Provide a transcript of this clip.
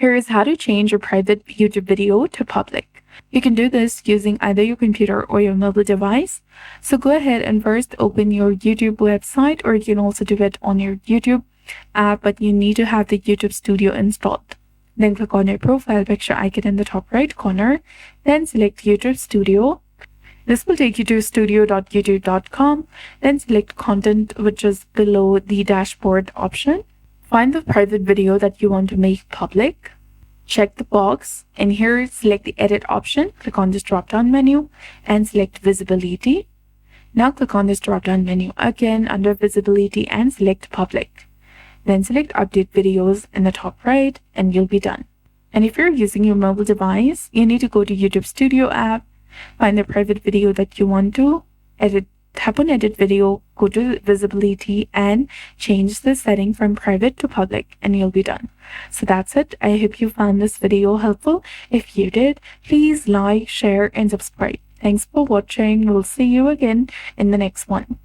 Here is how to change your private YouTube video to public. You can do this using either your computer or your mobile device. So go ahead and first open your YouTube website, or you can also do it on your YouTube app, but you need to have the YouTube Studio installed. Then click on your profile picture icon in the top right corner. Then select YouTube Studio. This will take you to studio.youtube.com. Then select content, which is below the dashboard option. Find the private video that you want to make public. Check the box, and here select the edit option. Click on this drop down menu and select visibility. Now click on this drop down menu again under visibility and select public. Then select update videos in the top right and you'll be done. And if you're using your mobile device, you need to go to YouTube Studio app, find the private video that you want to edit, tap on edit video, go to visibility and change the setting from private to public, and you'll be done. So that's it. I hope you found this video helpful. If you did, please like, share and subscribe. Thanks for watching. We'll see you again in the next one.